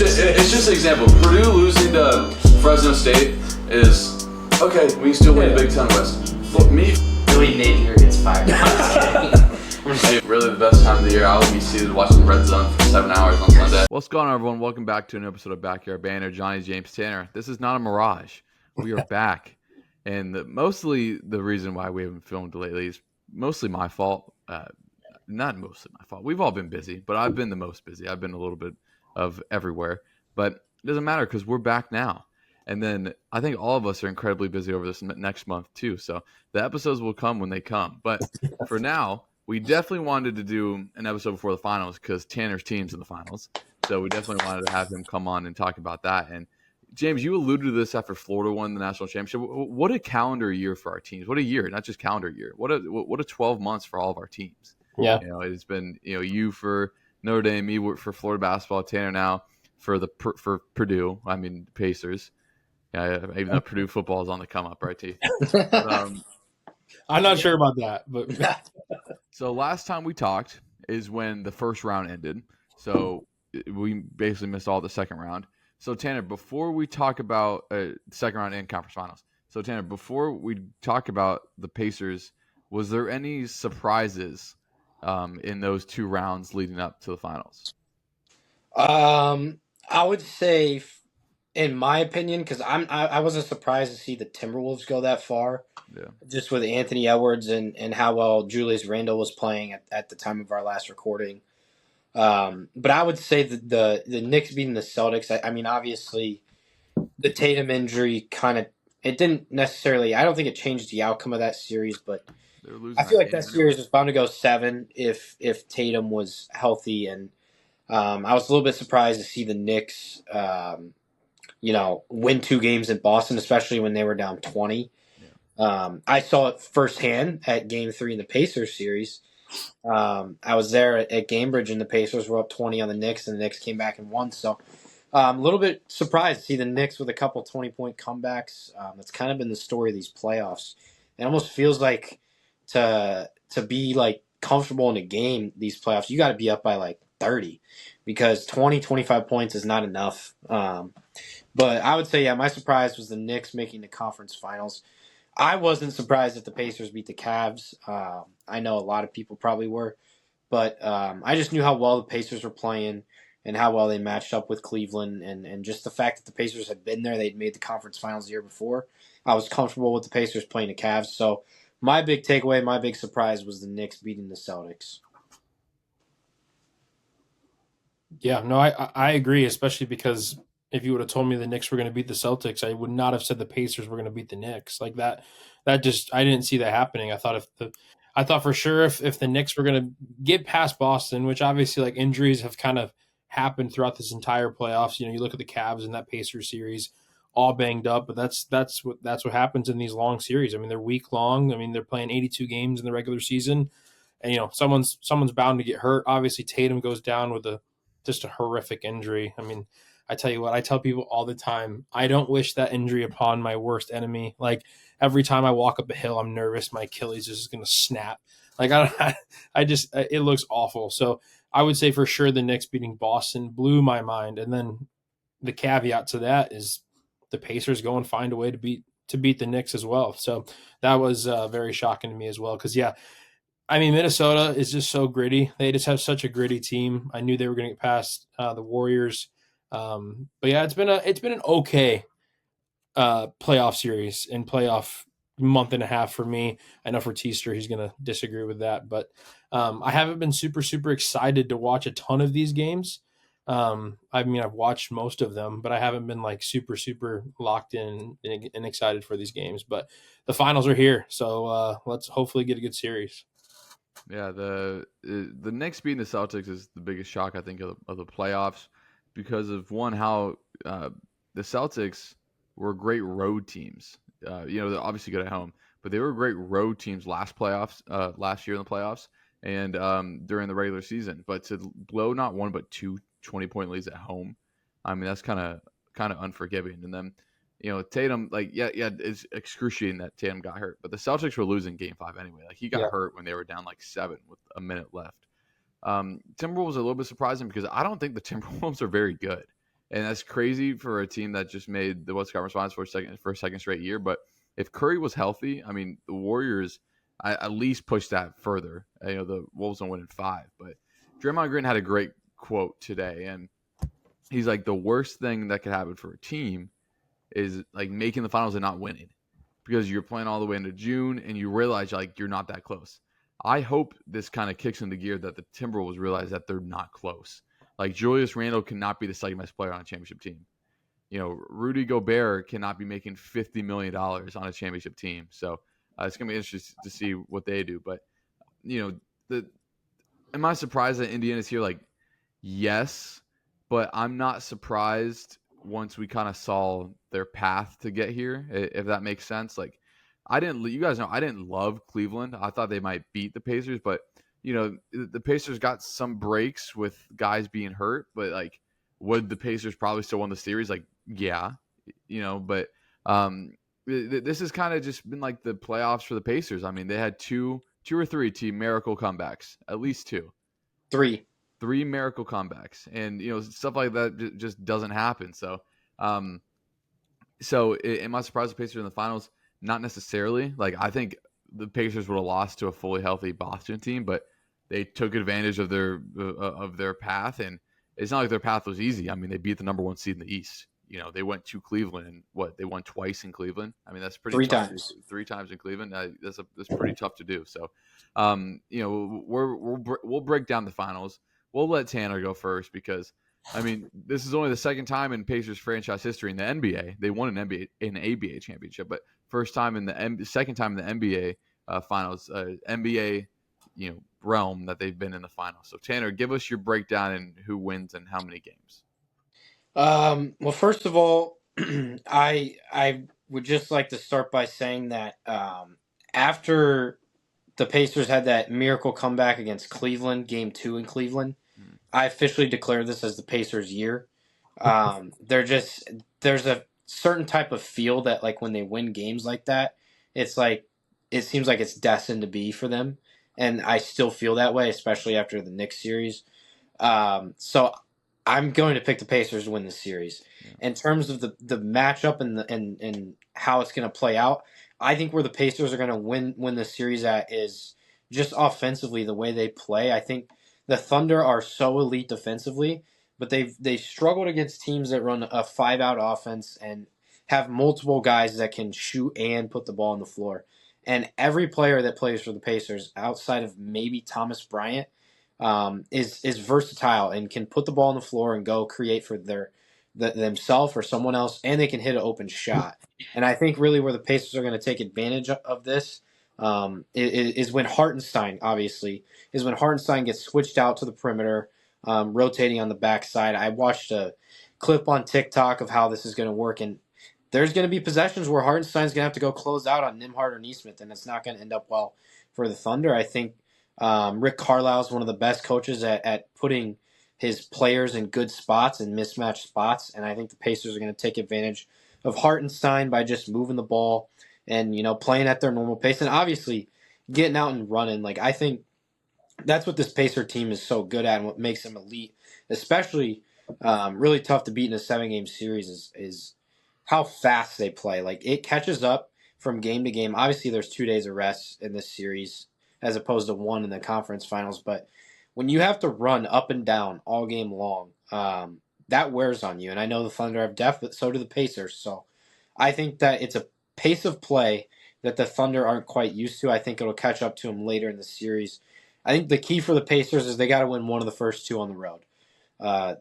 it's just an example. Purdue losing to Fresno State is okay. We can still win the Big Ten West. But me, Billy Napier gets fired. I'm just kidding. really the best time of the year. I will be seated watching the Red Zone for 7 hours on Sunday. What's going on, everyone? Welcome back to an episode of Backyard Banter. Johnny James Tanner. This is not a mirage. We are back, and mostly the reason why we haven't filmed lately is mostly my fault. Not mostly my fault. We've all been busy, but I've been the most busy. I've been a little bit of everywhere, but it doesn't matter because we're back now. And then I think all of us are incredibly busy over this next month too. So the episodes will come when they come. But for now, we definitely wanted to do an episode before the finals because Tanner's team's in the finals. So we definitely wanted to have him come on and talk about that. And James, you alluded to this after Florida won the national championship. What a calendar year for our teams. What a year, not just calendar year. What a 12 months for all of our teams. Yeah. It's been, you for Notre Dame, me for Florida basketball, Tanner now for Purdue. I mean, Pacers. Yeah, even though Purdue football is on the come up, right, T? I'm not sure about that, but So last time we talked is when the first round ended. So we basically missed all the second round. So Tanner, before we talk about second round and conference finals, before we talk about the Pacers, was there any surprises in those 2 rounds leading up to the finals? I would say, in my opinion, because I wasn't surprised to see the Timberwolves go that far. Yeah. Just with Anthony Edwards and how well Julius Randle was playing at the time of our last recording. But I would say that the Knicks beating the Celtics, I mean, obviously the Tatum injury it didn't necessarily, I don't think it changed the outcome of that series, but I feel like that series was bound to go 7 if Tatum was healthy. And I was a little bit surprised to see the Knicks, win 2 games in Boston, especially when they were down 20. I saw it firsthand at Game 3 in the Pacers series. I was there at Cambridge, and the Pacers were up 20 on the Knicks, and the Knicks came back and won. So a little bit surprised to see the Knicks with a couple 20-point comebacks. That's kind of been the story of these playoffs. It almost feels like to be like comfortable in a game, these playoffs, you got to be up by like 30 because 20, 25 points is not enough. But I would say, my surprise was the Knicks making the conference finals. I wasn't surprised that the Pacers beat the Cavs. I know a lot of people probably were, but I just knew how well the Pacers were playing and how well they matched up with Cleveland, and just the fact that the Pacers had been there, they'd made the conference finals the year before. I was comfortable with the Pacers playing the Cavs. So my big takeaway, my big surprise was the Knicks beating the Celtics. yeah, no, I agree, especially because if you would have told me the Knicks were going to beat the Celtics, I would not have said the Pacers were going to beat the Knicks. Like that just, I didn't see that happening. I thought for sure if the Knicks were going to get past Boston, which obviously like injuries have kind of happened throughout this entire playoffs. You look at the Cavs in that Pacers series, all banged up, but that's what happens in these long series. I mean, they're week long. I mean, they're playing 82 games in the regular season, and someone's bound to get hurt. Obviously, Tatum goes down with just a horrific injury. I mean, I tell you what, I tell people all the time, I don't wish that injury upon my worst enemy. Like every time I walk up a hill, I'm nervous my Achilles is going to snap. Like it looks awful. So I would say for sure the Knicks beating Boston blew my mind. And then the caveat to that is the Pacers go and find a way to beat the Knicks as well. So that was very shocking to me as well. Because I mean, Minnesota is just so gritty. They just have such a gritty team. I knew they were going to get past the Warriors. But yeah, it's been an okay playoff series and playoff month and a half for me. I know for Teaster, he's going to disagree with that, but I haven't been super, super excited to watch a ton of these games. I mean, I've watched most of them, but I haven't been like super, super locked in and excited for these games, but the finals are here. So let's hopefully get a good series. Yeah, the Knicks beating the Celtics is the biggest shock, I think, of the playoffs because of, one, how the Celtics were great road teams. They're obviously good at home, but they were great road teams last year in the playoffs and during the regular season. But to blow not one but 2 20-point leads at home, I mean, that's kind of unforgiving. And then Tatum, it's excruciating that Tatum got hurt, but the Celtics were losing Game 5 anyway. Like he got hurt when they were down like 7 with a minute left. Timberwolves are a little bit surprising because I don't think the Timberwolves are very good. And that's crazy for a team that just made the West Conference Finals for a second straight year. But if Curry was healthy, I mean, the Warriors at least pushed that further. The Wolves don't win in 5. But Draymond Green had a great quote today, and he's like, the worst thing that could happen for a team is like making the finals and not winning, because you're playing all the way into June and you realize like you're not that close. I hope this kind of kicks into gear that the Timberwolves realize that they're not close. Like Julius Randle cannot be the second best player on a championship team. Rudy Gobert cannot be making $50 million on a championship team. So it's going to be interesting to see what they do. But, am I surprised that Indiana's here? Like, yes, but I'm not surprised once we kind of saw their path to get here, if that makes sense. Like, you guys know, I didn't love Cleveland. I thought they might beat the Pacers, but the Pacers got some breaks with guys being hurt, but like, would the Pacers probably still win the series? Like, yeah, but this has kind of just been like the playoffs for the Pacers. I mean, they had two or three team miracle comebacks, at least two. Three miracle comebacks, and stuff like that just doesn't happen. So, am I surprised the Pacers are in the finals? Not necessarily. Like, I think the Pacers would have lost to a fully healthy Boston team, but they took advantage of their path, and it's not like their path was easy. I mean, they beat the number 1 seed in the East. They went to Cleveland, and they won twice in Cleveland. I mean, that's pretty 3 tough. times. 3 times in Cleveland. That's pretty tough to do. So, we'll break down the finals. We'll let Tanner go first because, I mean, this is only the second time in Pacers franchise history in the NBA. They won an ABA championship, but second time in the NBA finals, NBA, realm that they've been in the finals. So Tanner, give us your breakdown and who wins and how many games. Well, first of all, I would just like to start by saying that after the Pacers had that miracle comeback against Cleveland, Game 2 in Cleveland, I officially declare this as the Pacers' year. There's a certain type of feel that, like, when they win games like that, it's like it seems like it's destined to be for them, and I still feel that way, especially after the Knicks series. So I'm going to pick the Pacers to win this series. Yeah. In terms of the matchup and how it's going to play out, I think where the Pacers are going to win the series at is just offensively, the way they play. I think the Thunder are so elite defensively, but they struggled against teams that run a 5-out offense and have multiple guys that can shoot and put the ball on the floor. And every player that plays for the Pacers, outside of maybe Thomas Bryant, is versatile and can put the ball on the floor and go create for themselves or someone else, and they can hit an open shot. And I think really where the Pacers are going to take advantage of this is when Hartenstein, obviously, is when Hartenstein gets switched out to the perimeter, rotating on the backside. I watched a clip on TikTok of how this is going to work, and there's going to be possessions where Hartenstein's going to have to go close out on Nembhard or Nesmith, and it's not going to end up well for the Thunder. I think Rick Carlisle is one of the best coaches at putting his players in good spots and mismatched spots, and I think the Pacers are going to take advantage of Hartenstein by just moving the ball and playing at their normal pace, and obviously getting out and running. Like, I think that's what this Pacer team is so good at, and what makes them elite, especially really tough to beat in a 7-game series is how fast they play. Like, it catches up from game to game. Obviously, there's 2 days of rest in this series as opposed to 1 in the conference finals. But when you have to run up and down all game long, that wears on you. And I know the Thunder have depth, but so do the Pacers. So I think that it's a pace of play that the Thunder aren't quite used to. I think it'll catch up to them later in the series. I think the key for the Pacers is they got to win one of the first 2 on the road.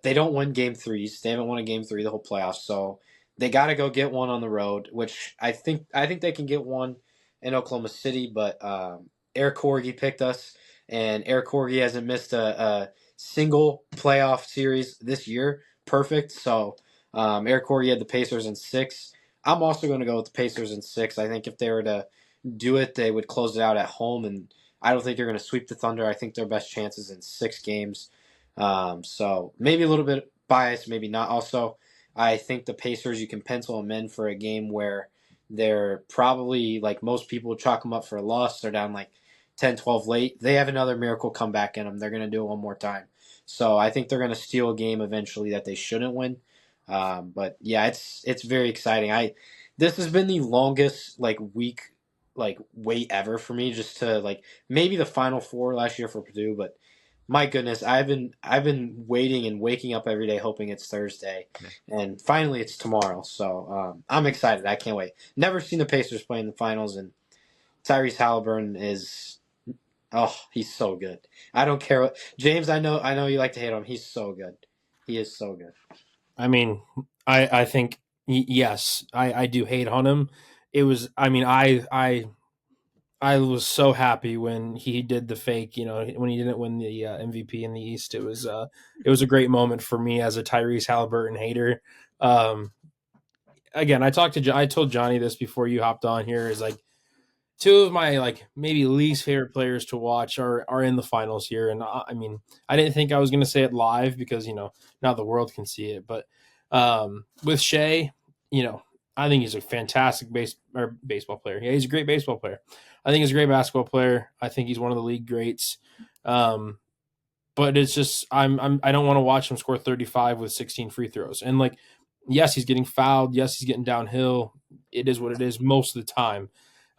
They don't win game 3s. They haven't won a game 3 the whole playoffs. So they got to go get one on the road, which I think they can get one in Oklahoma City. But Eric Corgi picked us, and Eric Corgi hasn't missed a single playoff series this year. Perfect. So Eric Corgi had the Pacers in 6. I'm also going to go with the Pacers in 6. I think if they were to do it, they would close it out at home, and I don't think they're going to sweep the Thunder. I think their best chances in 6 games. So maybe a little bit biased, maybe not. Also, I think the Pacers, you can pencil them in for a game where they're probably, like most people, chalk them up for a loss. They're down like 10-12 late. They have another miracle comeback in them. They're going to do it one more time. So I think they're going to steal a game eventually that they shouldn't win. But yeah, it's very exciting. This has been the longest week wait ever for me, just to maybe the Final Four last year for Purdue, but my goodness, I've been waiting and waking up every day hoping it's Thursday, Yeah. and finally it's tomorrow. So I'm excited. I can't wait. Never seen the Pacers play in the finals, and Tyrese Halliburton is he's so good. I don't care what James. I know you like to hate him. He's so good. He is so good. I mean, I think yes, I do hate on him. It was, I mean, I was so happy when he did the fake, when he didn't win the MVP in the East. It was a great moment for me as a Tyrese Halliburton hater. Um, Again, I told Johnny this before you hopped on here, is like two of my maybe least favorite players to watch are in the finals here, and I mean, I didn't think I was going to say it live because now the world can see it, but with Shea, I think he's a fantastic baseball player. Yeah, he's a great baseball player. I think he's a great basketball player. I think he's one of the league greats. But it's just I don't want to watch him score 35 with 16 free throws. And yes, he's getting fouled. Yes, he's getting downhill. It is what it is most of the time.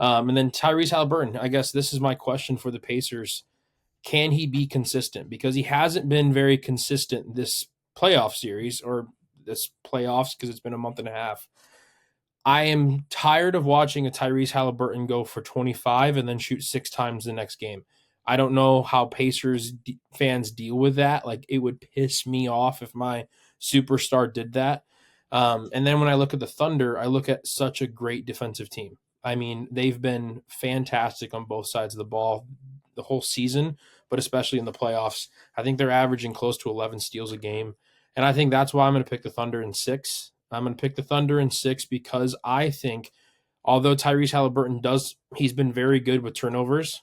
And then Tyrese Halliburton, I guess this is my question for the Pacers. Can he be consistent? Because he hasn't been very consistent this playoff series or this playoffs because it's been a month and a half. I am tired of watching a Tyrese Halliburton go for 25 and then shoot 6 times the next game. I don't know how Pacers fans deal with that. It would piss me off if my superstar did that. And then when I look at the Thunder, I look at such a great defensive team. I mean, they've been fantastic on both sides of the ball the whole season, but especially in the playoffs. I think they're averaging close to 11 steals a game. And I think that's why I'm going to pick the Thunder in 6. I'm going to pick the Thunder in 6 because I think, although Tyrese Halliburton he's been very good with turnovers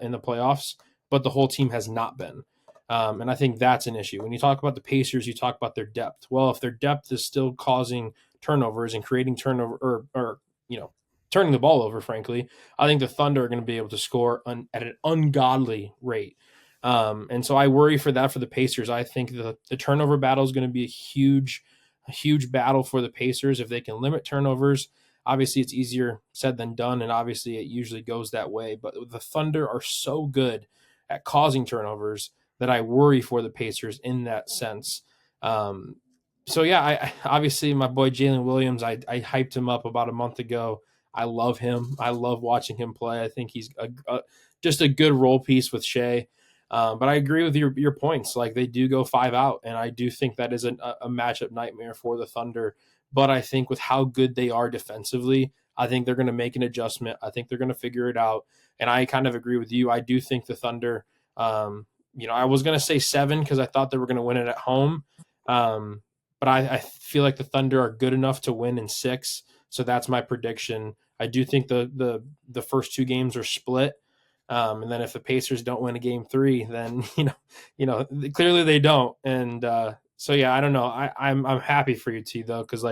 in the playoffs, but the whole team has not been. And I think that's an issue. When you talk about the Pacers, you talk about their depth. Well, if their depth is still causing turnovers and creating turnover or turning the ball over, frankly, I think the Thunder are going to be able to score at an ungodly rate. And so I worry for that for the Pacers. I think the turnover battle is going to be a huge battle for the Pacers if they can limit turnovers. Obviously, it's easier said than done, and obviously it usually goes that way. But the Thunder are so good at causing turnovers that I worry for the Pacers in that sense. So yeah, I obviously my boy Jalen Williams, I hyped him up about a month ago. I love him. I love watching him play. I think he's just a good role piece with Shea. But I agree with your points. They do go 5 out, and I do think that is a matchup nightmare for the Thunder. But I think with how good they are defensively, I think they're going to make an adjustment. I think they're going to figure it out. And I kind of agree with you. I do think the Thunder. I was going to say 7 because I thought they were going to win it at home. But I feel like the Thunder are good enough to win in 6. So that's my prediction. I do think the first 2 games are split. And then if the Pacers don't win a game 3, then clearly they don't. And so yeah, I don't know. I'm happy for you, T, though, because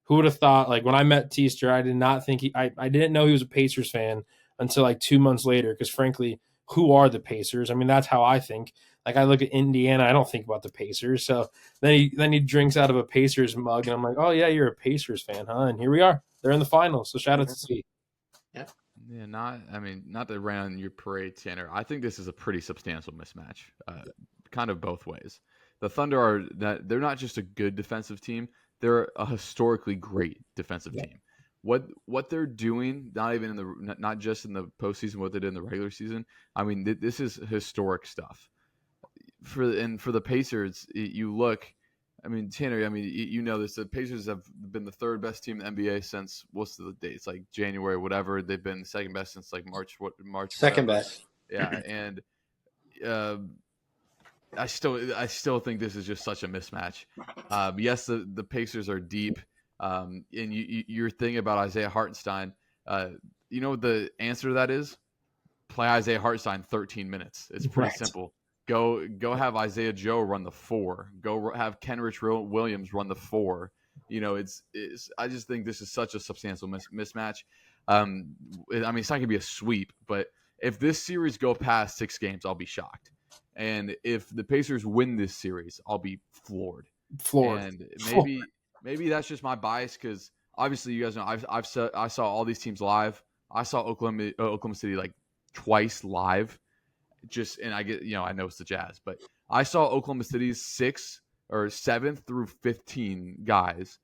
who would have thought? When I met Teaster, I did not think I didn't know he was a Pacers fan until 2 months later. Because frankly, who are the Pacers? I mean, that's how I think. I look at Indiana, I don't think about the Pacers. So then he drinks out of a Pacers mug, and I'm like, oh yeah, you're a Pacers fan, huh? And here we are. They're in the finals. So shout out to C. Yeah. Yeah, not to rain on your parade, Tanner. I think this is a pretty substantial mismatch, kind of both ways. The Thunder they're not just a good defensive team; they're a historically great defensive team. What they're doing, not just in the postseason, what they did in the regular season. I mean, this is historic stuff. For the Pacers, you look. I mean, Tanner, you know this. The Pacers have been the 3rd best team in the NBA since what's the dates? January, whatever. They've been second best since March. Second Whatever. best. Yeah, and I still think this is just such a mismatch. Yes, the Pacers are deep. And you're thinking about Isaiah Hartenstein. You know what the answer to that is? Play Isaiah Hartenstein 13 minutes. It's pretty simple. Go have Isaiah Joe run the 4. Go have Kenrich Williams run the 4. It's I just think this is such a substantial mismatch. It's not going to be a sweep, but if this series go past 6 games, I'll be shocked. And if the Pacers win this series, I'll be floored. And maybe that's just my bias because obviously you guys know I saw all these teams live. I saw Oklahoma City like twice live. And I get I know it's the Jazz, but I saw Oklahoma City's 7th through 15 guys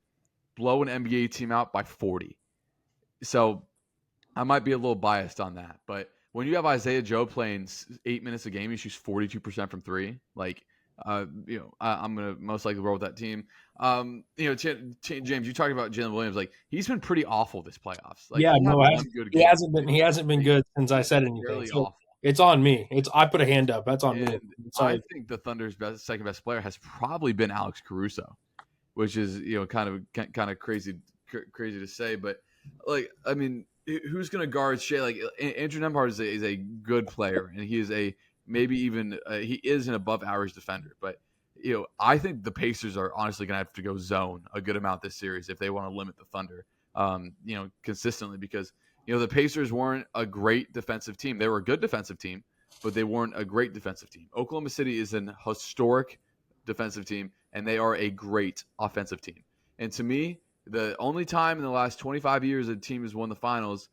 blow an NBA team out by 40. So I might be a little biased on that, but when you have Isaiah Joe playing 8 minutes a game, he shoots 42% from three. Like, I'm gonna most likely roll with that team. James, you talked about Jalen Williams. Like, he's been pretty awful this playoffs. Like, Yeah, he had no, one good he game. hasn't been good since I said anything. Really So awful. it's on me. I put a hand up. That's on me. I think the Thunder's second best player has probably been Alex Caruso, which is kind of crazy to say, but like I mean, who's going to guard Shea? Like Andrew Nembhard is a good player, and he is maybe even he is an above average defender. But I think the Pacers are honestly going to have to go zone a good amount this series if they want to limit the Thunder, consistently because the Pacers weren't a great defensive team. They were a good defensive team, but they weren't a great defensive team. Oklahoma City is an historic defensive team, and they are a great offensive team. And to me, the only time in the last 25 years a team has won the finals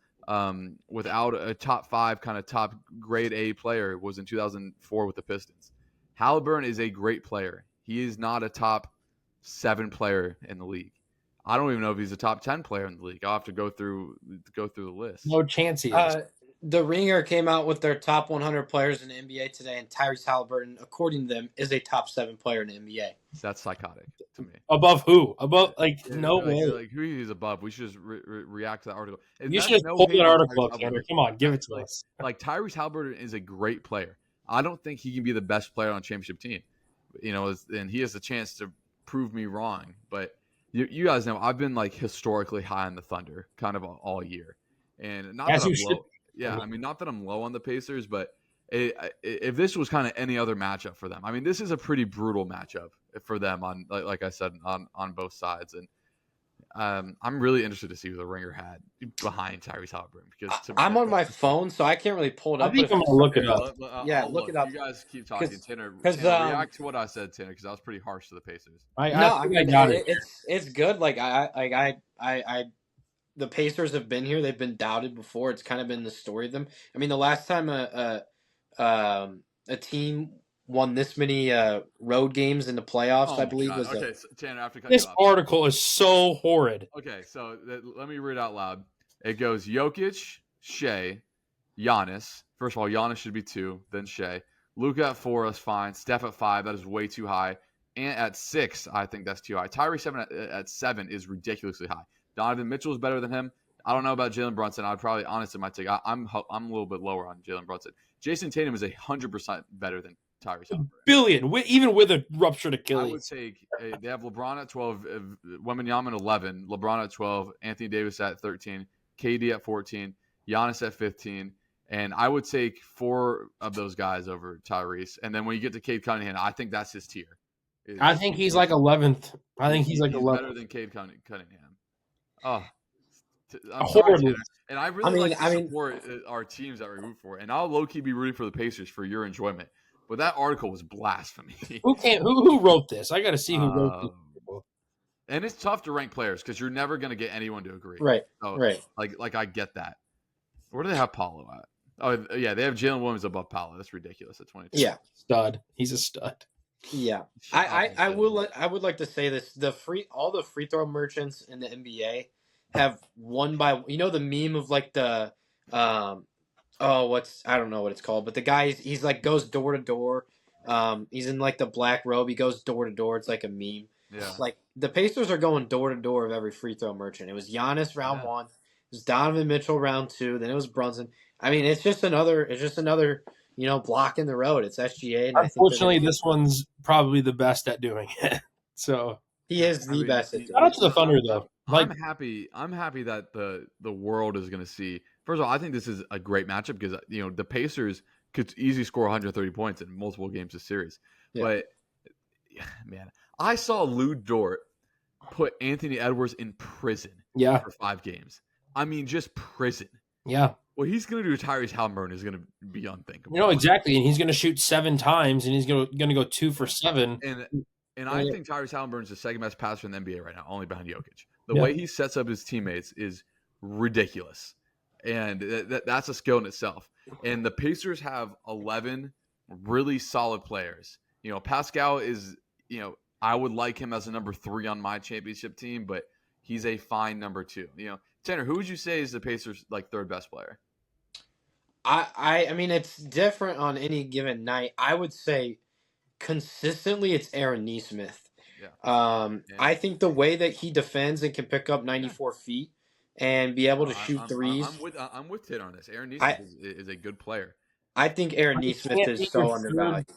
without a top 5 kind of top grade A player was in 2004 with the Pistons. Halliburton is a great player. He is not a top 7 player in the league. I don't even know if he's a top 10 player in the league. I'll have to go through the list. No chance he is. The Ringer came out with their top 100 players in the NBA today, and Tyrese Halliburton, according to them, is a top 7 player in the NBA. That's psychotic to me. Above who? Above no way. Like who he's above. We should just react to that article. And you should just pull that article up, Tanner. Come on, give it to us. Like Tyrese Halliburton is a great player. I don't think he can be the best player on a championship team. And he has a chance to prove me wrong. But you guys know I've been like historically high on the Thunder kind of all year, and not as that you I'm should. low. Yeah, I mean, not that I'm low on the Pacers, but if this was kind of any other matchup for them, I mean, this is a pretty brutal matchup for them on, like I said, on both sides. And I'm really interested to see who the Ringer had behind Tyrese Halliburton because I'm on my phone, so I can't really pull it up. I think I'm gonna look it up. Look it up. You guys keep talking, Tanner. React to what I said, Tanner, because I was pretty harsh to the Pacers. I got it. It's good. Like I the Pacers have been here. They've been doubted before. It's kind of been the story of them. I mean, the last time a team won this many road games in the playoffs, I believe, was okay. So, Tanner, I have to cut this you off. article is so horrid. Okay, so let me read it out loud. It goes Jokic, Shea, Giannis. First of all, Giannis should be 2, then Shea. Luka at 4 is fine. Steph at 5, that is way too high. And at 6, I think that's too high. Tyrese at 7 is ridiculously high. Donovan Mitchell is better than him. I don't know about Jalen Brunson. I'd probably, honestly, my take. I'm a little bit lower on Jalen Brunson. Jason Tatum is 100% better than Tyrese Halliburton. Billion, even with a ruptured Achilles. I would take. They have LeBron at 12, Wembanyama at 11, LeBron at 12, Anthony Davis at 13, KD at 14, Giannis at 15, and I would take 4 of those guys over Tyrese. And then when you get to Cade Cunningham, I think that's his tier. I think he's like 11th. I think he's like 11th. Better than Cade Cunningham. Oh, I'm sorry, and I really like to support our teams that we root for, and I'll low key be rooting for the Pacers for your enjoyment. But that article was blasphemy. Who wrote this? I got to see who wrote this. And it's tough to rank players because you're never going to get anyone to agree. Right. So, right. Like I get that. Where do they have Paolo at? Oh yeah, they have Jalen Williams above Paolo. That's ridiculous at 22. Yeah, stud. He's a stud. Yeah, I would like to say this: all the free throw merchants in the NBA have one by the meme of like the I don't know what it's called, but the guy he's like goes door to door. He's in like the black robe. He goes door to door. It's like a meme. Yeah. Like the Pacers are going door to door of every free throw merchant. It was Giannis round 1. It was Donovan Mitchell round 2. Then it was Brunson. I mean, it's just another block in the road. It's SGA. And unfortunately, this one's probably the best at doing it. So he is the best at doing it. Shout out to the Thunder though. I'm happy that the world is going to see. First of all, I think this is a great matchup because the Pacers could easily score 130 points in multiple games this series. Yeah. But man, I saw Lou Dort put Anthony Edwards in prison for 5 games. I mean, just prison. Yeah. What he's going to do to Tyrese Halliburton is going to be unthinkable. Exactly. And he's going to shoot 7 times, and he's going to go 2 for 7. And I think Tyrese Halliburton is the second best passer in the NBA right now, only behind Jokic. The Yeah. way he sets up his teammates is ridiculous. And that's a skill in itself. And the Pacers have 11 really solid players. You know, Pascal is, you know, I would like him as a number 3 on my championship team, but he's a fine number 2. You know, Tanner, who would you say is the Pacers' like third best player? I mean, it's different on any given night. I would say consistently it's Aaron Nesmith. Yeah. I think the way that he defends and can pick up 94 feet and be able to shoot threes. I'm with Tit on this. Aaron I Nesmith is a good player. I think Aaron But he Nesmith can't is be so your undervalued. third,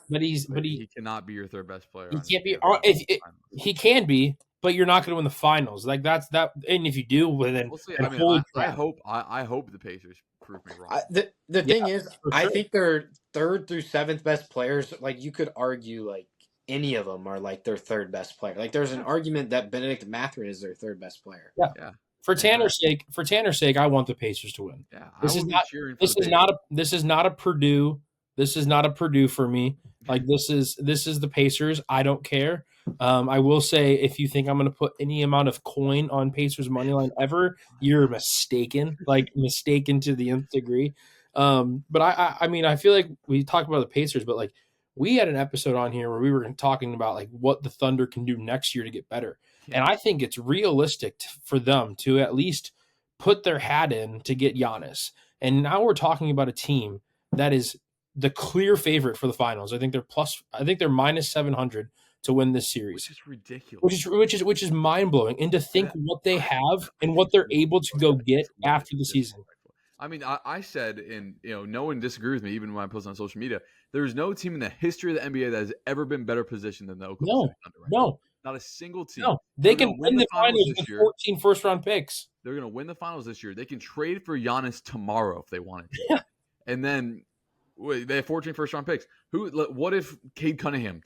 but He cannot be your third best player. he on can't be. the He can be, but you're not going to win the finals. Like that's that. And if you do, well, then We'll see. then I mean, holy I crap. hope the Pacers prove me wrong. The thing is, for I sure. think their third through seventh best players, like you could argue, like any of them are like their third best player. Like there's an argument that Benedict Mathurin is their third best player. Yeah. For Tanner's sake, I want the Pacers to win. Yeah, This is not. This is not a. This is not a Purdue. This is not a Purdue for me. Like this is the Pacers. I don't care. I will say, if you think I'm going to put any amount of coin on Pacers money line ever, you're mistaken. Like mistaken to the nth degree. But I mean, I feel like we talked about the Pacers, but like we had an episode on here where we were talking about like what the Thunder can do next year to get better. Yeah. And I think it's realistic for them to at least put their hat in to get Giannis. And now we're talking about a team that is the clear favorite for the finals. I think they're minus 700 to win this series, which is ridiculous. Which is mind blowing. And to think what they have and what they're able to go get after the season. I mean, I said, and you know, no one disagrees with me, even when I post on social media. There's no team in the history of the NBA that has ever been better positioned than the Oklahoma City Thunder. No, not a single team. No, they can win the finals with 14 first-round picks. They're going to win the finals this year. They can trade for Giannis tomorrow if they wanted to. Yeah. And then they have 14 first-round picks. What if Cade Cunningham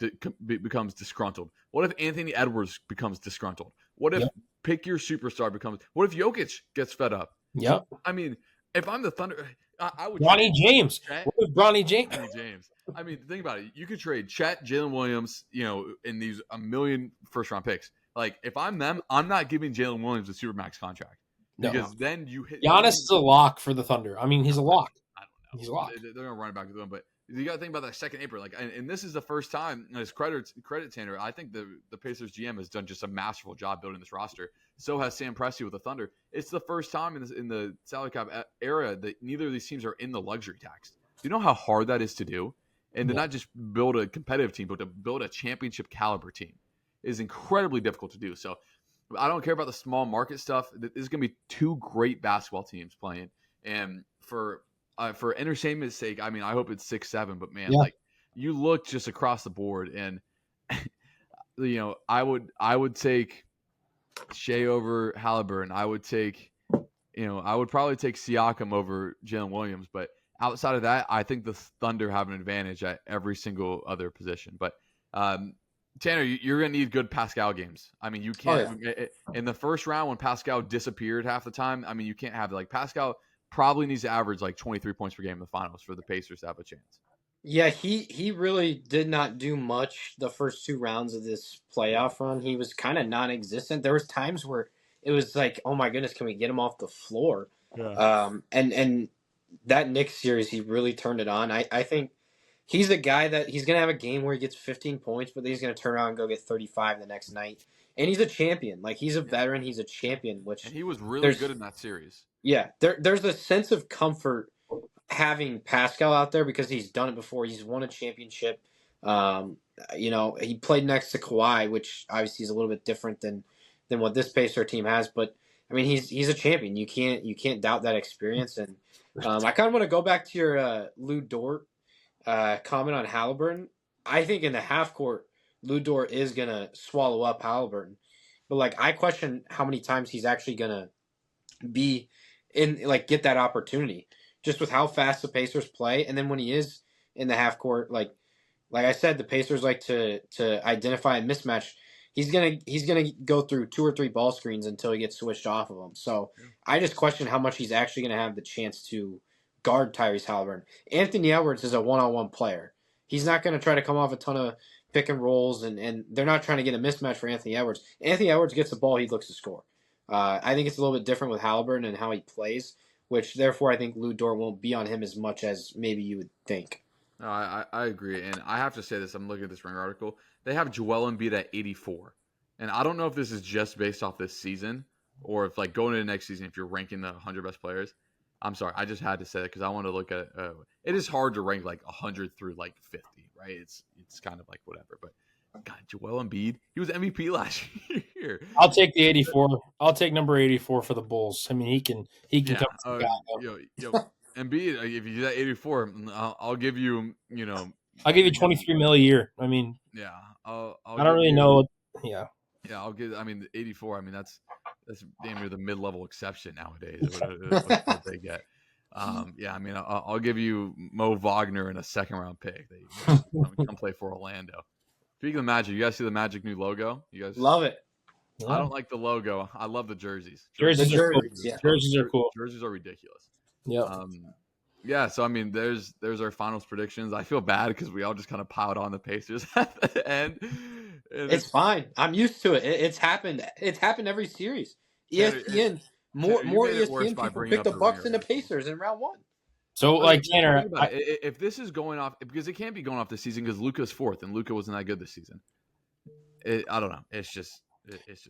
becomes disgruntled? What if Anthony Edwards becomes disgruntled? What if pick your superstar becomes? What if Jokic gets fed up? Yep. I mean, if I'm the Thunder, I would. Bronny James. What if Bronny James? Bronny James. I mean, think about it. You could trade Chet, Jalen Williams, you know, in these a million first-round picks. Like, if I'm them, I'm not giving Jalen Williams a supermax contract because then you hit. Giannis is a lock for the Thunder. I mean, he's a lock. I don't know. He's a lock. They're going to run it back to them, but you got to think about that second apron. Like, and this is the first time, as credit Tanner, I think the Pacers GM has done just a masterful job building this roster. So has Sam Presti with the Thunder. It's the first time in the salary cap era that neither of these teams are in the luxury tax. Do you know how hard that is to do? And to not just build a competitive team, but to build a championship caliber team is incredibly difficult to do. So I don't care about the small market stuff. This is going to be two great basketball teams playing. And for entertainment's sake, I mean, I hope it's 6-7, but man, like you look just across the board and, you know, I would take Shea over Halliburton. I would probably take Siakam over Jalen Williams, but outside of that, I think the Thunder have an advantage at every single other position. But Tanner, you're going to need good Pascal games. I mean, you can't in the first round when Pascal disappeared half the time. I mean, you can't have like Pascal probably needs to average like 23 points per game in the finals for the Pacers to have a chance. Yeah, he really did not do much the first two rounds of this playoff run. He was kind of non-existent. There was times where it was like, oh my goodness, can we get him off the floor? Yeah. And that Knicks series, he really turned it on. I think he's a guy that he's going to have a game where he gets 15 points, but then he's going to turn around and go get 35 the next night. And he's a champion. Like, he's a veteran. He's a champion. And he was really good in that series. Yeah. There's a sense of comfort having Pascal out there because he's done it before. He's won a championship. You know, he played next to Kawhi, which obviously is a little bit different than what this Pacer team has. But, I mean, he's a champion. You can't doubt that experience. And I kind of want to go back to your Lou Dort comment on Halliburton. I think in the half court, Lou Dort is going to swallow up Halliburton. But, like, I question how many times he's actually going to be in, like, get that opportunity just with how fast the Pacers play. And then when he is in the half court, like I said, the Pacers like to identify a mismatch. He's gonna go through 2 or 3 ball screens until he gets switched off of them. So I just question how much he's actually going to have the chance to guard Tyrese Halliburton. Anthony Edwards is a one-on-one player. He's not going to try to come off a ton of pick and rolls, and they're not trying to get a mismatch for Anthony Edwards. Anthony Edwards gets the ball, he looks to score. I think it's a little bit different with Halliburton and how he plays, which therefore I think Lou Dort won't be on him as much as maybe you would think. No, I agree, and I have to say this. I'm looking at this Ringer article. They have Joel Embiid at 84, and I don't know if this is just based off this season or if like going into next season, if you're ranking the 100 best players. I'm sorry, I just had to say it because I want to look at. It is hard to rank like 100 through like 50, right? It's kind of like whatever, but God, Joel Embiid, he was MVP last year. I'll take the 84. I'll take number 84 for the Bulls. I mean, he can Yeah, come. Embiid, if you do that 84, I'll give you, I'll give you 23 mil a year. I mean, yeah, I don't really know. Yeah, I'll give. I mean, 84. I mean, that's damn near the mid-level exception nowadays. What they get. Yeah, I mean, I'll give you Mo Wagner in a second-round pick. They come play for Orlando. Speaking of Magic, you guys see the Magic new logo? You guys love it. Yeah. I don't like the logo. I love the jerseys. Jerseys are cool. Yeah. Jerseys are cool. Jerseys are ridiculous. Yeah. Yeah, so I mean, there's our finals predictions. I feel bad because we all just kind of piled on the Pacers at the end. It's fine. I'm used to it. It's happened. It's happened every series. ESPN more ESPN people pick the Bucks and the Pacers in round one. So like Tanner, if this is going off because it can't be going off this season because Luka's fourth and Luka wasn't that good this season. I don't know. It's just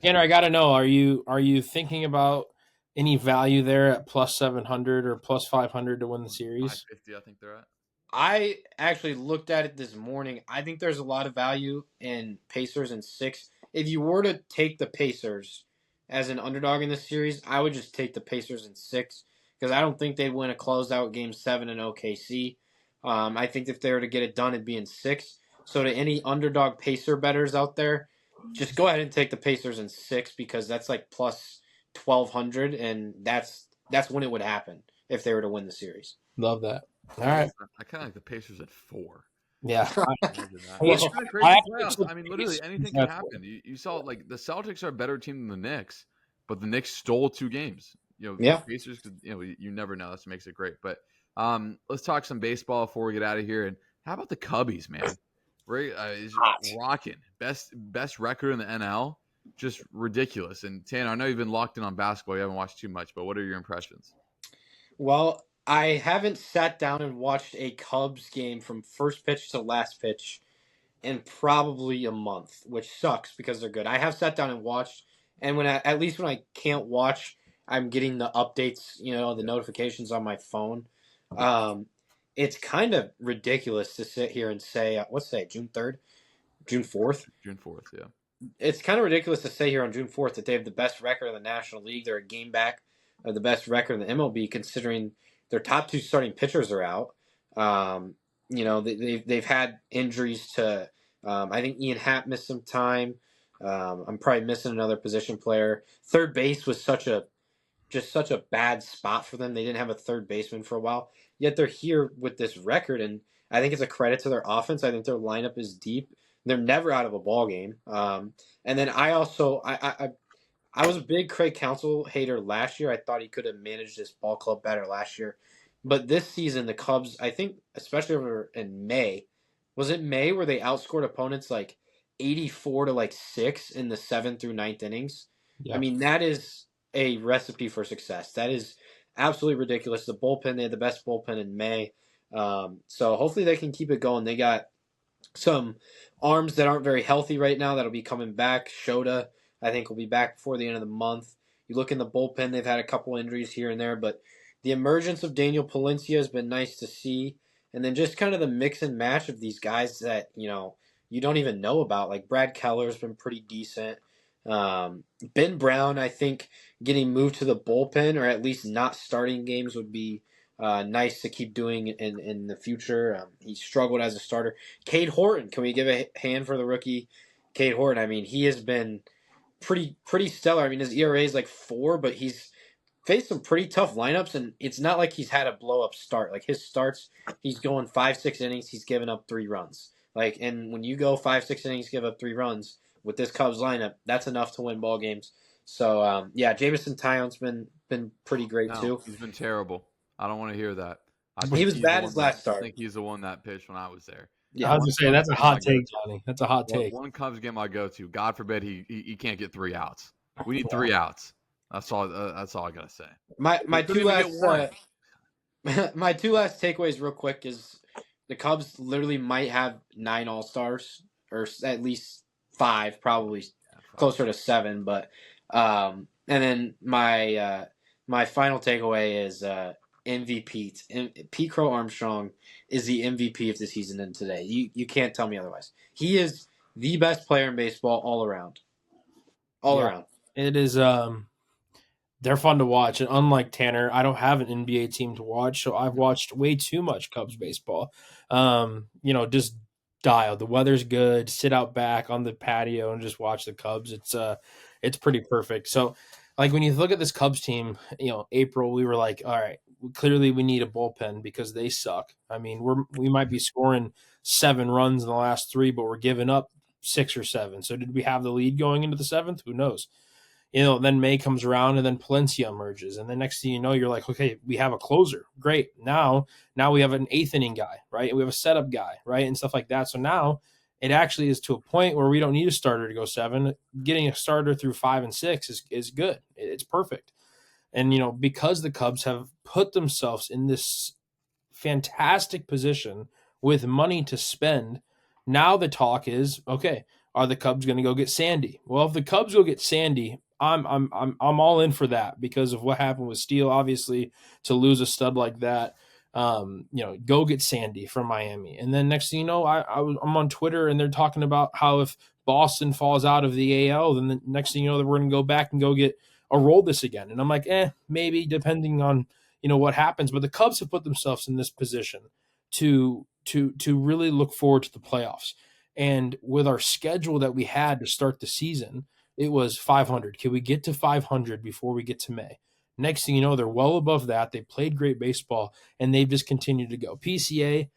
Tanner, I gotta know. Are you thinking about any value there at plus 700 or plus 500 to win the series? 550, I think they're at. I actually looked at it this morning. I think there's a lot of value in Pacers in 6. If you were to take the Pacers as an underdog in this series, I would just take the Pacers in 6 because I don't think they'd win a closeout game 7 in OKC. I think if they were to get it done, it'd be in 6. So to any underdog Pacer bettors out there, just go ahead and take the Pacers in 6 because that's like plus 1,200, and that's when it would happen if they were to win the series. Love that. All right. I kind of like the Pacers at 4. Yeah. It's kind of crazy playoffs. I mean, literally anything can happen. You saw like the Celtics are a better team than the Knicks, but the Knicks stole 2 games. The Pacers could, you never know. That's what makes it great. But let's talk some baseball before we get out of here. And how about the Cubbies, man? Rocking. Best record in the NL. Just ridiculous. And Tanner, I know you've been locked in on basketball. You haven't watched too much, but what are your impressions? Well, I haven't sat down and watched a Cubs game from first pitch to last pitch in probably a month, which sucks because they're good. I have sat down and watched, and at least when I can't watch, I'm getting the updates, the notifications on my phone. It's kind of ridiculous to sit here and say, what's today, June 3rd? June 4th? June 4th, yeah. It's kind of ridiculous to say here on June 4th that they have the best record in the National League. They're a game back of the best record in the MLB, considering their top 2 starting pitchers are out. They've had injuries to, I think Ian Happ missed some time. I'm probably missing another position player. Third base was such a bad spot for them. They didn't have a third baseman for a while. Yet they're here with this record, and I think it's a credit to their offense. I think their lineup is deep. They're never out of a ball game. And then I also I was a big Craig Counsell hater last year. I thought he could have managed this ball club better last year. But this season, the Cubs, I think, especially over in May, was it May where they outscored opponents like 84 to 6 in the 7th through 9th innings? Yeah. I mean, that is a recipe for success. That is absolutely ridiculous. The bullpen, they had the best bullpen in May. So hopefully they can keep it going. They got some arms that aren't very healthy right now that'll be coming back. Shota, I think, will be back before the end of the month. You look in the bullpen, they've had a couple injuries here and there, but the emergence of Daniel Palencia has been nice to see. And then just kind of the mix and match of these guys that, you don't even know about. Like Brad Keller's been pretty decent. Ben Brown, I think, getting moved to the bullpen or at least not starting games would be nice to keep doing in the future. He struggled as a starter. Cade Horton, can we give a hand for the rookie Cade Horton? I mean, he has been pretty stellar. I mean, his ERA is like 4, but he's faced some pretty tough lineups, and it's not like he's had a blow-up start. Like, his starts, he's going 5-6 innings, he's given up 3 runs. And when you go 5-6 innings, give up 3 runs with this Cubs lineup, that's enough to win ball games. So, Jameson Taillon's been pretty great, too. He's been terrible. I don't want to hear that. He was bad his last start. I think he's the one that pitched when I was there. Yeah. I was gonna say that's a hot take, Johnny. That's a hot take. One Cubs game I go to. God forbid he can't get 3 outs. We need 3 outs. That's all. That's all I gotta say. My couldn't two even get last one. my two last takeaways real quick is the Cubs literally might have 9 All-Stars or at least 5, probably closer to 7. But and then my final takeaway is MVP. Pete Crow Armstrong is the MVP of the season and today. You can't tell me otherwise. He is the best player in baseball all around. All around. It is. They're fun to watch, and unlike Tanner, I don't have an NBA team to watch, so I've watched way too much Cubs baseball. Just dial. The weather's good. Sit out back on the patio and just watch the Cubs. It's pretty perfect. So, like when you look at this Cubs team, April, we were like, all right, clearly we need a bullpen because they suck. I mean, we might be scoring 7 runs in the last 3, but we're giving up 6 or 7. So did we have the lead going into the 7th? Who knows? Then May comes around and then Palencia emerges. And the next thing you know, you're like, okay, we have a closer. Great. Now we have an 8th inning guy, right? We have a setup guy, right? And stuff like that. So now it actually is to a point where we don't need a starter to go 7. Getting a starter through 5 and 6 is good. It's perfect. And, because the Cubs have put themselves in this fantastic position with money to spend, now the talk is, okay, are the Cubs going to go get Sandy? Well, if the Cubs go get Sandy, I'm all in for that because of what happened with Steele. Obviously, to lose a stud like that, go get Sandy from Miami. And then next thing you know, I'm on Twitter and they're talking about how if Boston falls out of the AL, then the next thing you know, that we're going to go back and go get Aroldis again. And I'm like, maybe depending on what happens. But the Cubs have put themselves in this position to really look forward to the playoffs. And with our schedule that we had to start the season, it was 500. Can we get to 500 before we get to May? Next thing you know, they're well above that. They played great baseball, and they've just continued to go. PCA,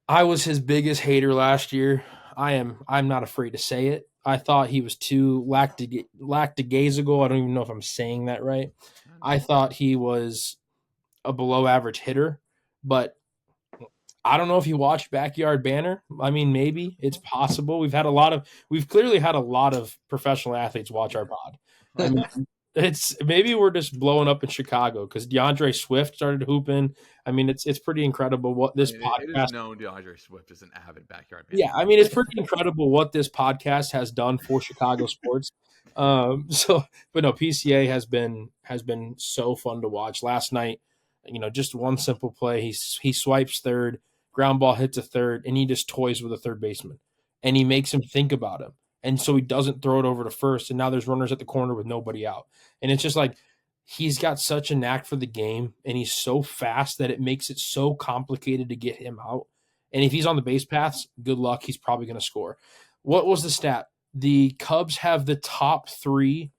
I was his biggest hater last year. I'm not afraid to say it. I thought he was too lackadaisical. I don't even know if I'm saying that right. I thought he was a below average hitter, but I don't know if you watched Backyard Banter. I mean, maybe it's possible. We've clearly had a lot of professional athletes watch our pod. I mean, maybe we're just blowing up in Chicago because DeAndre Swift started hooping. I mean, it's pretty incredible what this podcast. It is known DeAndre Swift is an avid Backyard Banter. Yeah, I mean, it's pretty incredible what this podcast has done for Chicago sports. But no, PCA has been so fun to watch. Last night, just one simple play. He swipes third, ground ball hits a third, and he just toys with a third baseman, and he makes him think about him, and so he doesn't throw it over to first. And now there's runners at the corner with nobody out, and it's just like he's got such a knack for the game, and he's so fast that it makes it so complicated to get him out. And if he's on the base paths, good luck. He's probably going to score. What was the stat? The Cubs have the top 3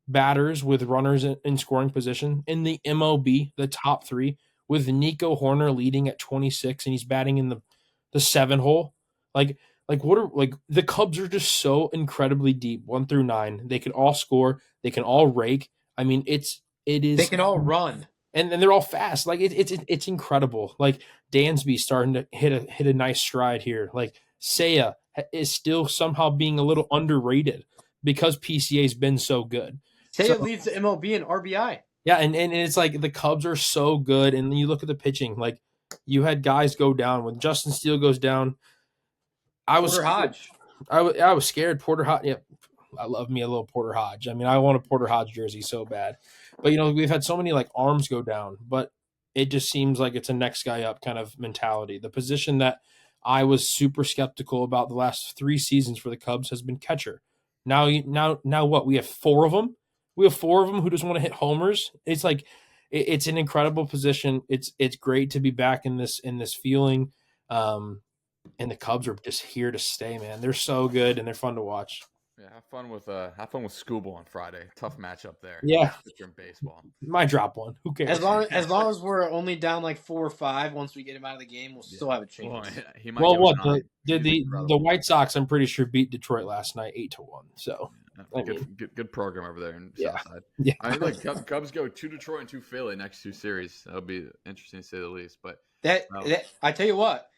batters with runners in scoring position in the MLB, the top 3, with Nico Horner leading at 26, and he's batting in the 7 hole. Like the Cubs are just so incredibly deep, 1 through 9. They can all score. They can all rake. I mean, it is. They can all run. And they're all fast. Like it's incredible. Like Dansby starting to hit a nice stride here. Like Seiya is still somehow being a little underrated because PCA's been so good. Seiya leads the MLB in RBI. Yeah, and it's like the Cubs are so good, and you look at the pitching. Like you had guys go down when Justin Steele goes down. Porter Hodge. I was scared. Porter Hodge. Yeah, I love me a little Porter Hodge. I mean, I want a Porter Hodge jersey so bad. But, we've had so many, arms go down. But it just seems like it's a next guy up kind of mentality. The position that I was super skeptical about the last 3 seasons for the Cubs has been catcher. Now what? We have 4 of them? We have 4 of them who just want to hit homers? It's like it's an incredible position. It's great to be back in this feeling. And the Cubs are just here to stay, man. They're so good, and they're fun to watch. Yeah, have fun with Scooble on Friday. Tough matchup there. Yeah, in baseball. Might drop one. Who cares? As long as we're only down 4 or 5, once we get him out of the game, we'll still have a chance. He might the White Sox? I'm pretty sure beat Detroit last night 8-1. So good program over there in Southside. Yeah, I mean, Cubs go 2 Detroit and 2 Philly next 2 series. That'll be interesting to say the least. But that I tell you what.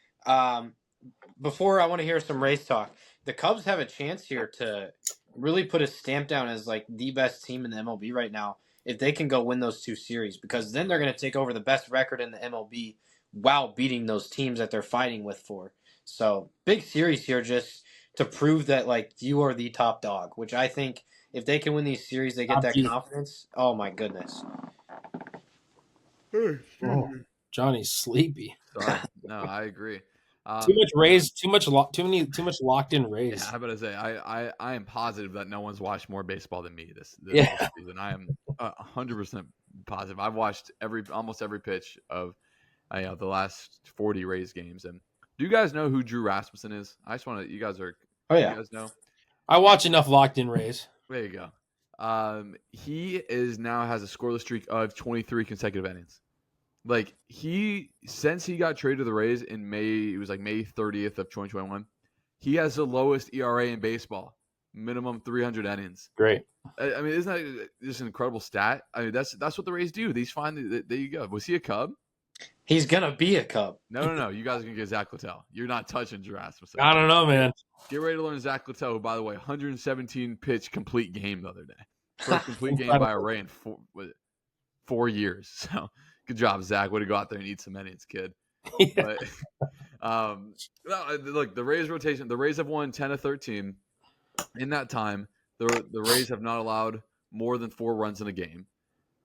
before I want to hear some race talk. The Cubs have a chance here to really put a stamp down as like the best team in the MLB right now if they can go win those two series, because then they're going to take over the best record in the MLB while beating those teams that they're fighting with for. So big series here just to prove that like you are the top dog, which I think if they can win these series, they get that confidence. Oh my goodness. Oh, Johnny's sleepy. Sorry. No, I agree. Too much Rays. Too much locked in Rays. Yeah, I better say I am positive that no one's watched more baseball than me this Yeah. season. I am 100% positive. I've watched almost every pitch of the last 40 Rays games. And do you guys know who Drew Rasmussen is? I just want to. You guys are. Oh yeah. You guys know? I watch enough locked in Rays. There you go. He is now has a scoreless streak of 23 consecutive innings. Like since he got traded to the Rays in May, it was like May 30th of 2021. He has the lowest ERA in baseball, minimum 300 innings. Great. I mean, isn't that just an incredible stat? I mean, that's what the Rays do. These find there you go. Was he a Cub? He's gonna be a Cub. No. You guys are gonna get Zach Littell. You're not touching Jurassic. I don't know, man. Get ready to learn Zach Littell, who, by the way, 117 pitch complete game the other day. First complete game by a Ray in 4 years. So good job, Zach. Way to go out there and eat some innings, kid. Yeah. But look, the Rays rotation. The Rays have won 10 of 13. In that time, the Rays have not allowed more than 4 runs in a game.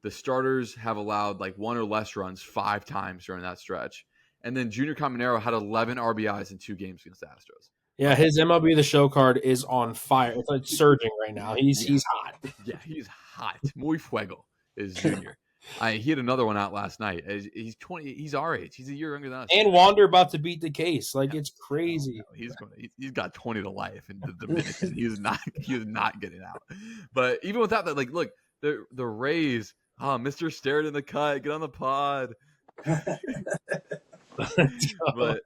The starters have allowed like 1 or less runs 5 times during that stretch. And then Junior Caminero had 11 RBIs in 2 games against the Astros. Yeah, his MLB The Show card is on fire. It's like surging right now. He's hot. Yeah, he's hot. Muy fuego is Junior. He had another one out last night. He's 20. He's our age. He's a year younger than us. And Wander about to beat the case. Like, it's crazy. He's got 20 to life in the Dominican. He is not getting out. But even without that, like, look, the Rays. Oh, Mr. Stared in the cut. Get on the pod. But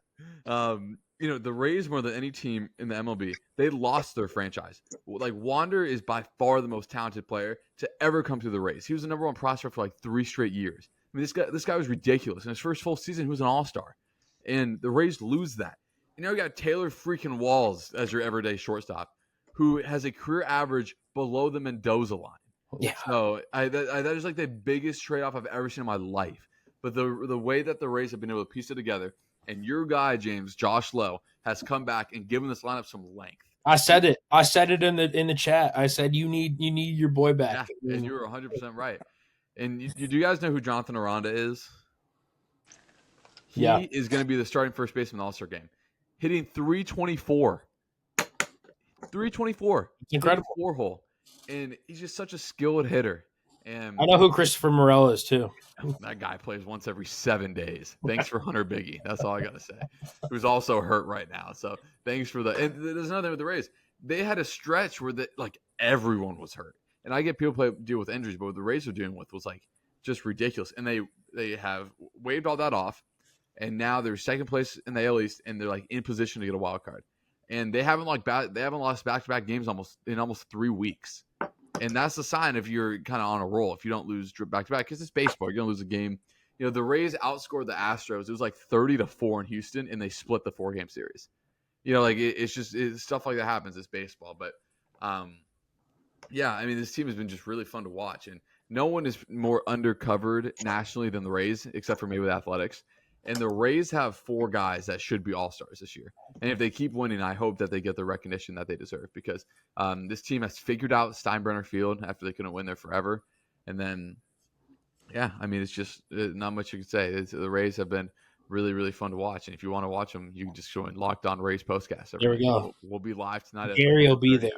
the Rays, more than any team in the MLB, they lost their franchise. Like, Wander is by far the most talented player to ever come through the Rays. He was the number 1 prospect for like 3 straight years. I mean, this guy was ridiculous. In his first full season, he was an all-star. And the Rays lose that. You got Taylor freaking Walls as your everyday shortstop, who has a career average below the Mendoza line. Yeah. So that is like the biggest trade-off I've ever seen in my life. But the way that the Rays have been able to piece it together, and your guy, James, Josh Lowe, has come back and given this lineup some length. I said it. I said it in the chat. I said you need your boy back. Yeah, and you were 100% right. And do you guys know who Jonathan Aranda is? He is going to be the starting first baseman in the All-Star game, hitting 324. 324. It's incredible. 4-hole. And he's just such a skilled hitter. And I know who Christopher Morel is too. That guy plays once every 7 days. Thanks for Hunter Biggie. That's all I got to say. Who's also hurt right now. So thanks for that. And there's another thing with the Rays. They had a stretch where everyone was hurt. And I get people deal with injuries, but what the Rays were dealing with was like just ridiculous. And they have waved all that off. And now they're second place in the AL East, and they're like in position to get a wild card. And they haven't lost back-to-back games almost 3 weeks. And that's the sign if you're kind of on a roll. If you don't lose back-to-back, because it's baseball, you're gonna lose a game. The Rays outscored the Astros. It was like 30-4 in Houston, and they split the 4-game series. It's stuff like that happens. It's baseball, but I mean, this team has been just really fun to watch, and no one is more undercovered nationally than the Rays, except for maybe with athletics. And the Rays have 4 guys that should be all-stars this year. And if they keep winning, I hope that they get the recognition that they deserve, because this team has figured out Steinbrenner Field after they couldn't win there forever. And then, I mean, it's just not much you can say. The Rays have been really, really fun to watch. And if you want to watch them, you can just join Locked On Rays Postcast. There we go. We'll be live tonight. Gary will be there.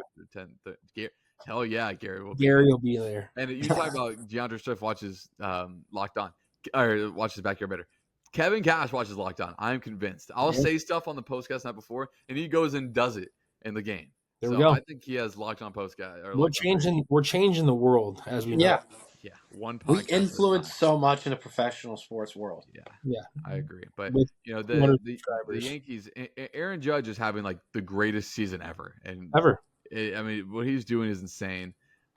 Hell yeah, Gary will be Gary will be there. And you talk about DeAndre Swift watches Locked On, or watches Backyard Better. Kevin Cash watches Locked On. I'm convinced. I'll say stuff on the postcast night before, and he goes and does it in the game. There we go. I think he has Locked On postcast. We're changing the world as we know. Yeah. One podcast. We influence so much in the professional sports world. Yeah. I agree. But With the Yankees, Aaron Judge is having like the greatest season ever, and ever. I mean, what he's doing is insane.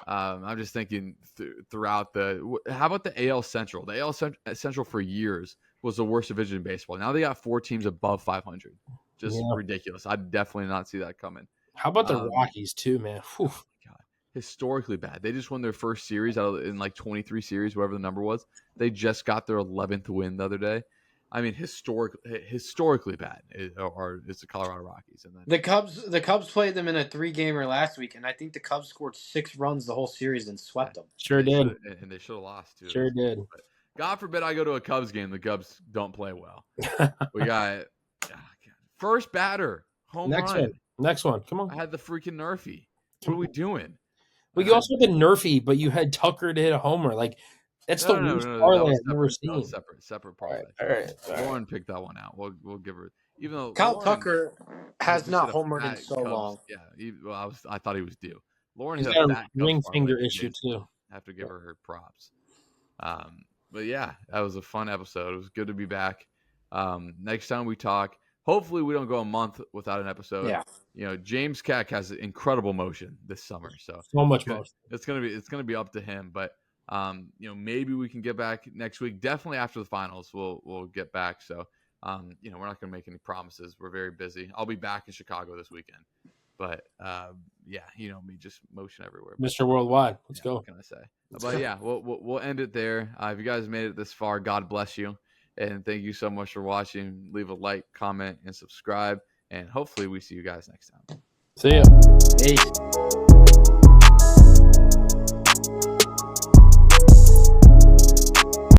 I'm just thinking throughout how about the AL Central? The AL Central for years was the worst division in baseball. Now they got 4 teams above 500. Just Yeah. ridiculous. I'd definitely not see that coming. How about the Rockies too, man? Whew. Oh my God. Historically bad. They just won their first series in like 23 series, whatever the number was. They just got their 11th win the other day. I mean, historically bad or it's the Colorado Rockies. And then The Cubs played them in a 3-gamer last week, and I think the Cubs scored 6 runs the whole series and swept them. Sure did. And they should have lost too. Sure did. But God forbid I go to a Cubs game. The Cubs don't play well. We got first batter home run. Next one. Come on. I had the freaking Nerfy. What are we doing? Well, you also had the Nerfy, but you had Tucker to hit a homer. Like that's the worst parlay I've ever seen. Separate parlay. All right. Lauren picked that one out. We'll give her. Even though Kyle Lauren Tucker has just not hit a homered in fat so Cubs- long. Yeah, I thought he was due. Lauren He's hit got a a fat ring Cubs finger parlay. issue too. Have to give her props. But yeah, that was a fun episode. It was good to be back. Next time we talk, hopefully we don't go a month without an episode. Yeah. You know, James Keck has incredible motion this summer, so much motion. It's gonna be up to him. But you know, maybe we can get back next week. Definitely after the finals, we'll get back. So you know, we're not gonna make any promises. We're very busy. I'll be back in Chicago this weekend. But yeah, you know me, just motion everywhere. Mr. Worldwide, let's go. What can I say? But yeah, we'll end it there. If you guys made it this far, God bless you, and thank you so much for watching. Leave a like, comment, and subscribe, and hopefully we see you guys next time. See ya. Peace.